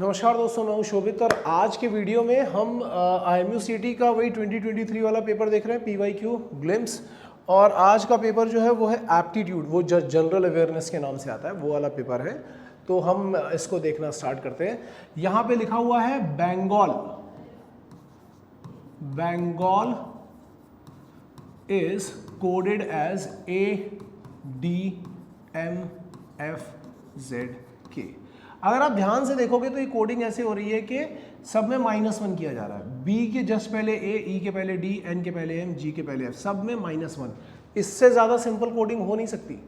नमस्कार दोस्तों, मैं हूं शोभित और आज के वीडियो में हम IMU-CT का वही 2023 वाला पेपर देख रहे हैं, PYQ ग्लिम्स। और आज का पेपर जो है वो है एप्टीट्यूड, वो जनरल अवेयरनेस के नाम से आता है, वो वाला पेपर है। तो हम इसको देखना स्टार्ट करते हैं। यहाँ पे लिखा हुआ है Bengal. Bengal is coded as ADMFZK। अगर आप ध्यान से देखोगे तो ये कोडिंग ऐसे हो रही है कि सब में -1 किया जा रहा है। B के जस्ट पहले A, E के पहले D, N के पहले M, G के पहले F, सब में -1। इससे ज्यादा सिंपल कोडिंग हो नहीं सकती,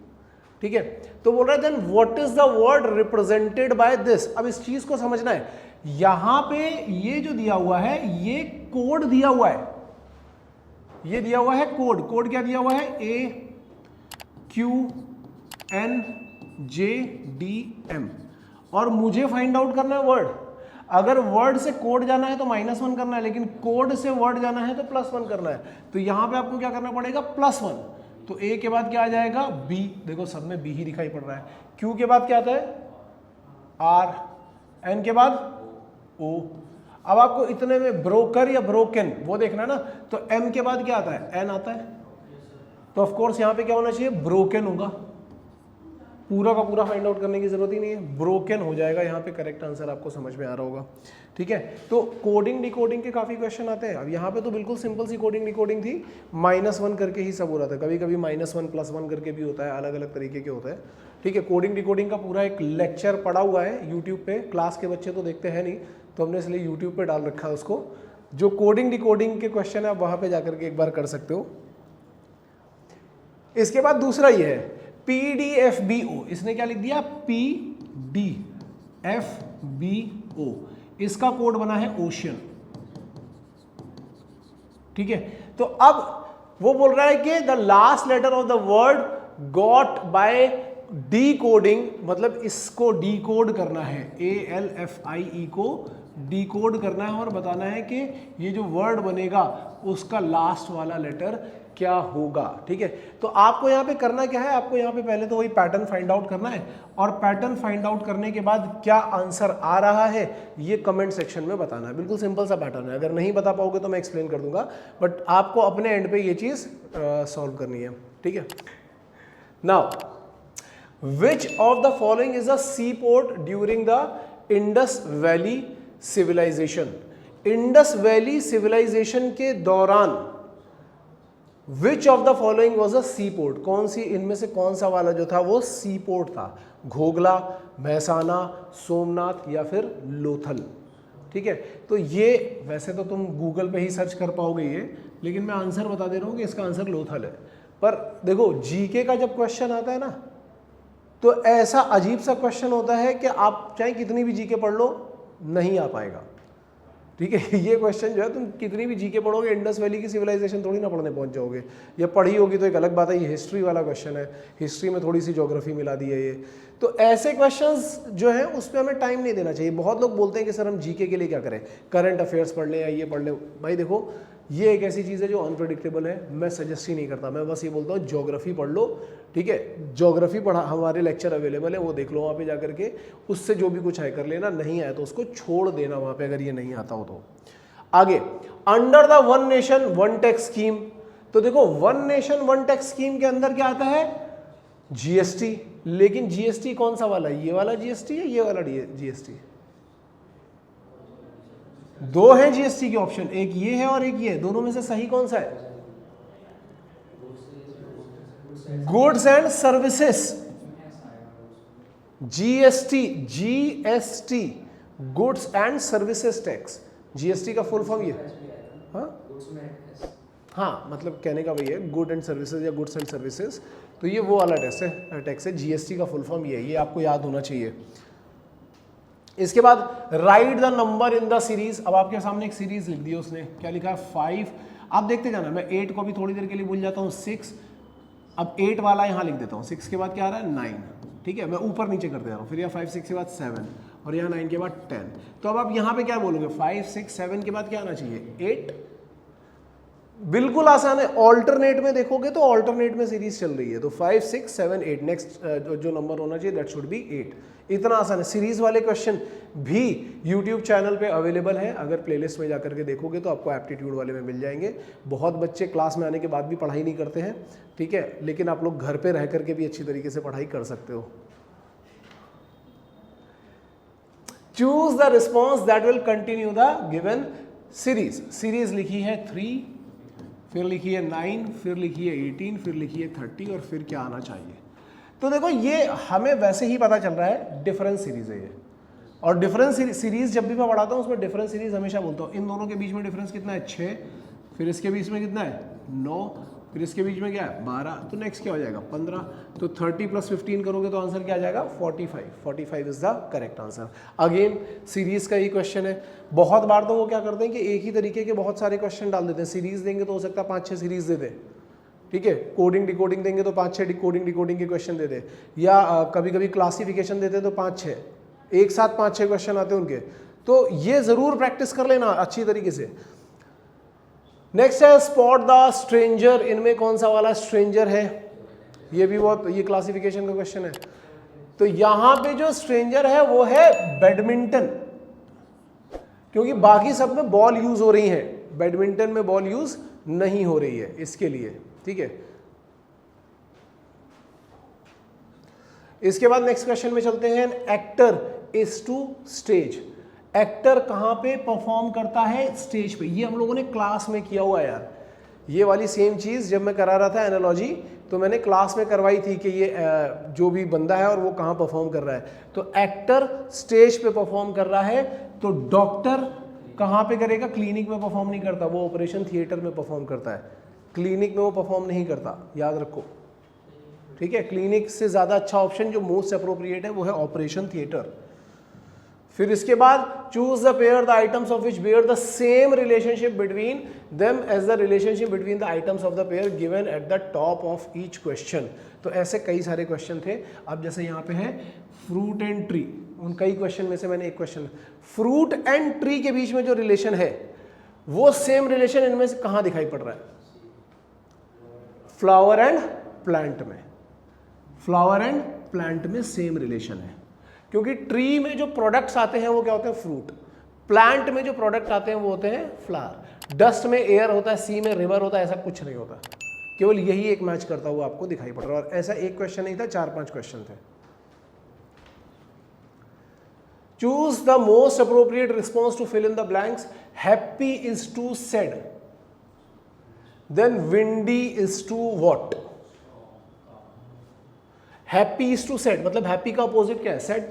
ठीक है। तो बोल रहा है then what is the word represented by this. अब इस चीज को समझना है। यहां पे ये जो दिया हुआ है ये कोड दिया हुआ है, ये दिया हुआ है कोड। कोड क्या दिया हुआ है? AQNJDM। और मुझे फाइंड आउट करना है वर्ड। अगर वर्ड से कोड जाना है तो -1 करना है, लेकिन कोड से वर्ड जाना है तो +1 करना है। तो यहां पे आपको क्या करना पड़ेगा? +1। तो A के बाद क्या आ जाएगा? B। देखो सब में B ही दिखाई पड़ रहा है। Q के बाद क्या आता है? R। N के बाद O। अब आपको इतने में ब्रोकर या ब्रोकन वो देखना है ना, तो M के बाद क्या आता है? N आता है। तो ऑफ कोर्स यहां पे क्या होना चाहिए? ब्रोकन होगा। पूरा का पूरा फाइंड आउट करने की जरूरत ही नहीं है, ब्रोकन हो जाएगा। यहाँ पे करेक्ट आंसर आपको समझ में आ रहा होगा, ठीक है। तो कोडिंग डिकोडिंग के काफी क्वेश्चन आते हैं। अब यहाँ पे तो बिल्कुल सिंपल सी कोडिंग डिकोडिंग थी, -1 करके ही सब हो रहा था। कभी कभी -1 +1 करके भी होता है, अलग अलग तरीके के होता है, ठीक है। कोडिंग डिकोडिंग का पूरा एक लेक्चर पड़ा हुआ है यूट्यूब पे। क्लास के बच्चे तो देखते हैं नहीं, तो हमने इसलिए यूट्यूब पे डाल रखा है उसको। जो कोडिंग डिकोडिंग के क्वेश्चन है आप वहां पे जाकर के एक बार कर सकते हो। इसके बाद दूसरा ये है PDFBO। इसने क्या लिख दिया? PDFBO। इसका कोड बना है ओशियन, ठीक है। तो अब वो बोल रहा है कि the last letter of the word got by decoding, मतलब इसको डीकोड करना है। ALFIE को डीकोड करना है और बताना है कि ये जो वर्ड बनेगा उसका लास्ट वाला लेटर क्या होगा, ठीक है। तो आपको यहाँ पे करना क्या है? आपको यहाँ पे पहले तो वही पैटर्न फाइंड आउट करना है, और पैटर्न फाइंड आउट करने के बाद क्या आंसर आ रहा है ये कमेंट सेक्शन में बताना है। बिल्कुल सिंपल सा पैटर्न है। अगर नहीं बता पाओगे तो मैं एक्सप्लेन कर दूंगा, बट आपको अपने एंड पे ये चीज सॉल्व करनी है, ठीक है। Now Which of the following is a seaport during the Indus Valley Civilization? Indus Valley Civilization के दौरान Which of the following was a seaport? कौन सी इनमें से कौन सा वाला जो था वो सीपोर्ट था? घोगला, महसाना, सोमनाथ या फिर लोथल, ठीक है। तो ये वैसे तो तुम गूगल पे ही सर्च कर पाओगे ये, लेकिन मैं आंसर बता दे रहा हूँ कि इसका आंसर लोथल है। पर देखो जीके का जब क्वेश्चन आता है ना, तो ऐसा अजीब सा क्वेश्चन होता है कि आप चाहे कितनी भी जीके पढ़ लो नहीं आ पाएगा, ठीक है। ये क्वेश्चन जो है तुम कितनी भी जीके पढ़ोगे, इंडस वैली की सिविलाइजेशन थोड़ी ना पढ़ने पहुंच जाओगे। ये पढ़ी होगी तो एक अलग बात है, ये हिस्ट्री वाला क्वेश्चन है, हिस्ट्री में थोड़ी सी ज्योग्राफी मिला दी है ये। तो ऐसे क्वेश्चंस जो है उस पर हमें टाइम नहीं देना चाहिए। बहुत लोग बोलते हैं कि सर हम जीके के लिए क्या करें, करंट अफेयर्स पढ़ लें या ये पढ़ लें। भाई देखो ये एक ऐसी चीज़ है जो अनप्रेडिक्टेबल है, मैं सजेस्ट ही नहीं करता। मैं बस ये बोलता हूँ ज्योग्राफी पढ़ लो, ठीक है। ज्योग्राफी पढ़ा, हमारे लेक्चर अवेलेबल है, वो देख लो वहाँ पे जाकर के, उससे जो भी कुछ है कर लेना। नहीं आया तो उसको छोड़ देना वहाँ पे, अगर ये नहीं आता हो तो। आगे, under the one nation one tax scheme. तो देखो one nation one tax scheme के अंदर क्या आता है? जीएसटी। लेकिन जीएसटी कौन सा वाला? ये वाला जीएसटी है, ये वाला जीएसटी? दो हैं जीएसटी के ऑप्शन, एक ये है और एक ये है। दोनों में से सही कौन सा है? Goods and services, GST. GST goods and services tax. GST का फुल फॉर्म ये, हाँ मतलब कहने का वही है, गुड एंड सर्विसेज या गुड्स एंड सर्विसेज। तो ये वो वाला टैक्स है। जीएसटी का फुल फॉर्म ये है, ये आपको याद होना चाहिए। इसके बाद right the number in the series. अब आपके सामने एक सीरीज लिख दी है उसने, क्या लिखा है? 5। आप देखते जाना, मैं 8 को भी थोड़ी देर के लिए भूल जाता हूँ। 6, अब 8 वाला यहाँ लिख देता हूँ। 6 के बाद क्या आ रहा है? 9, ठीक है। मैं ऊपर नीचे करते जा रहा हूँ। फिर यहाँ 5 6 के बाद 7 और यहाँ 9 के बाद 10। तो अब आप यहाँ पे क्या बोलोगे? 5 6 7 के बाद क्या आना चाहिए? 8। बिल्कुल आसान है। ऑल्टरनेट में देखोगे तो ऑल्टरनेट में सीरीज चल रही है, तो 5 6 7 8 नेक्स्ट जो नंबर होना चाहिए दैट शुड बी 8। इतना आसान है। सीरीज वाले क्वेश्चन भी यूट्यूब चैनल पे अवेलेबल है, अगर प्लेलिस्ट में जाकर के देखोगे तो आपको एप्टीट्यूड वाले में मिल जाएंगे। बहुत बच्चे क्लास में आने के बाद भी पढ़ाई नहीं करते हैं, ठीक है, लेकिन आप लोग घर पे रह करके भी अच्छी तरीके से पढ़ाई कर सकते हो। Choose the response that will continue the given series. Series लिखी है 3, फिर लिखी है 9, फिर लिखी है 18, फिर लिखी है 30 और फिर क्या आना चाहिए। तो देखो ये हमें वैसे ही पता चल रहा है डिफरेंस सीरीज है ये, और डिफरेंस सीरीज जब भी मैं पढ़ाता हूँ उसमें डिफरेंस सीरीज हमेशा बोलता हूँ। इन दोनों के बीच में डिफरेंस कितना है 6, फिर इसके बीच में कितना है 9, फिर इसके बीच में क्या है 12, तो नेक्स्ट क्या हो जाएगा 15। तो 30 + 15 करोगे तो आंसर क्या आ जाएगा 45। 45 is the correct answer. Again series का ही क्वेश्चन है। बहुत बार तो वो क्या करते हैं कि एक ही तरीके के बहुत सारे क्वेश्चन डाल देते हैं। सीरीज देंगे तो हो सकता है 5-6 सीरीज दे दे, ठीक है। कोडिंग डिकोडिंग देंगे तो 5-6 कोडिंग डिकोडिंग के क्वेश्चन दे दे, या कभी कभी क्लासिफिकेशन देते तो 5-6, एक साथ 5-6 क्वेश्चन आते हैं उनके। तो ये जरूर प्रैक्टिस कर लेना अच्छी तरीके से। नेक्स्ट है स्पॉट द स्ट्रेंजर। इनमें कौन सा वाला स्ट्रेंजर है, ये भी बहुत, ये क्लासिफिकेशन का क्वेश्चन है। तो यहां पे जो स्ट्रेंजर है वो है बैडमिंटन, क्योंकि बाकी सब में बॉल यूज हो रही है, बैडमिंटन में बॉल यूज नहीं हो रही है, इसके लिए, ठीक है। इसके बाद नेक्स्ट क्वेश्चन में चलते हैं। Actor is to stage. Actor कहां पे परफॉर्म करता है, स्टेज पे। ये हम लोगों ने क्लास में किया हुआ है यार, ये वाली सेम चीज जब मैं करा रहा था एनालॉजी तो मैंने क्लास में करवाई थी कि ये जो भी बंदा है और वो कहां परफॉर्म कर रहा है। तो एक्टर स्टेज पे परफॉर्म कर रहा है, तो डॉक्टर कहां पे करेगा, क्लिनिक में परफॉर्म नहीं करता, वो ऑपरेशन थिएटर में परफॉर्म करता है, क्लिनिक में वो परफॉर्म नहीं करता, याद रखो, ठीक है। क्लिनिक से ज्यादा अच्छा ऑप्शन जो मोस्ट अप्रोप्रिएट है वो है ऑपरेशन थिएटर। फिर इसके बाद choose the pair the items of which bear the same relationship between them as the relationship between the items of the pair given at the top of each question. तो ऐसे कई सारे question थे। अब जैसे यहाँ पे है फ्रूट एंड ट्री, उन कई क्वेश्चन में से मैंने एक क्वेश्चन, फ्रूट एंड ट्री के बीच में जो रिलेशन है वो सेम रिलेशन इनमें से कहां दिखाई पड़ रहा है, फ्लावर एंड प्लांट में। फ्लावर एंड प्लांट में सेम रिलेशन है, क्योंकि ट्री में जो प्रोडक्ट्स आते हैं वो क्या होते हैं, फ्रूट। प्लांट में जो प्रोडक्ट आते हैं वो होते हैं फ्लावर। डस्ट में एयर होता है, सी में रिवर होता है, ऐसा कुछ नहीं होता। केवल यही एक मैच करता हुआ आपको दिखाई पड़ रहा है। और ऐसा एक क्वेश्चन नहीं था, 4-5 क्वेश्चन थे। Choose the most appropriate response to fill in the blanks. Happy is to sad, then windy is to what. Happy is to sad मतलब हैप्पी का अपोजिट क्या है, सैड।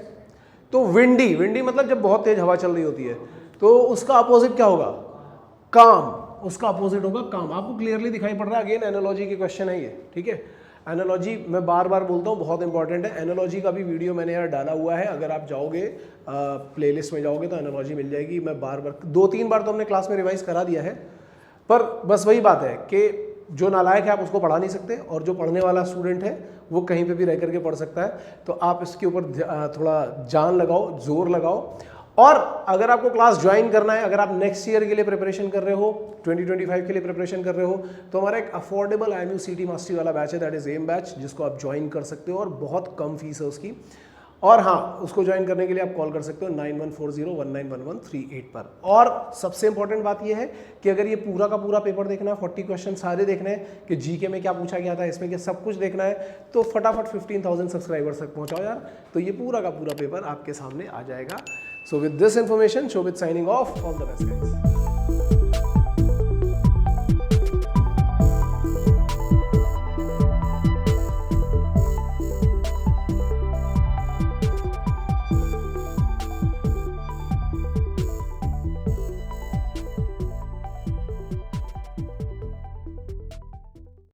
तो विंडी, विंडी मतलब जब बहुत तेज हवा चल रही होती है, तो उसका अपोजिट क्या होगा, काम। उसका अपोजिट होगा काम। आपको क्लियरली दिखाई पड़ रहा है। अगेन एनालॉजी के क्वेश्चन है ये, ठीक है। एनालॉजी मैं बार बार बोलता हूँ, बहुत इंपॉर्टेंट है। एनालॉजी का भी वीडियो मैंने यार डाला हुआ है, अगर आप जाओगे प्लेलिस्ट में जाओगे तो एनालॉजी मिल जाएगी। मैं बार बार 2-3 बार तो हमने क्लास में रिवाइज करा दिया है, पर बस वही बात है कि जो नालायक है आप उसको पढ़ा नहीं सकते, और जो पढ़ने वाला स्टूडेंट है वो कहीं पे भी रह करके पढ़ सकता है। तो आप इसके ऊपर थोड़ा जान लगाओ, जोर लगाओ। और अगर आपको क्लास ज्वाइन करना है, अगर आप नेक्स्ट ईयर के लिए प्रिपरेशन कर रहे हो, 2025 के लिए प्रिपरेशन कर रहे हो, तो हमारा एक अफोर्डेबल IMU CT मास्टरी वाला बैच है, दैट इज एम बैच, जिसको आप ज्वाइन कर सकते हो और बहुत कम फीस है उसकी। और हाँ, उसको ज्वाइन करने के लिए आप कॉल कर सकते हो 9140191138 पर। और सबसे इंपॉर्टेंट बात यह है कि अगर ये पूरा का पूरा पेपर देखना है, 40 क्वेश्चन सारे देखने हैं कि जीके में क्या पूछा गया था, इसमें क्या सब कुछ देखना है, तो फटाफट 15,000 सब्सक्राइबर्स तक पहुंचाओ यार, तो ये पूरा का पूरा पेपर आपके सामने आ जाएगा। So with this information, Shobhit signing off, all the best guys.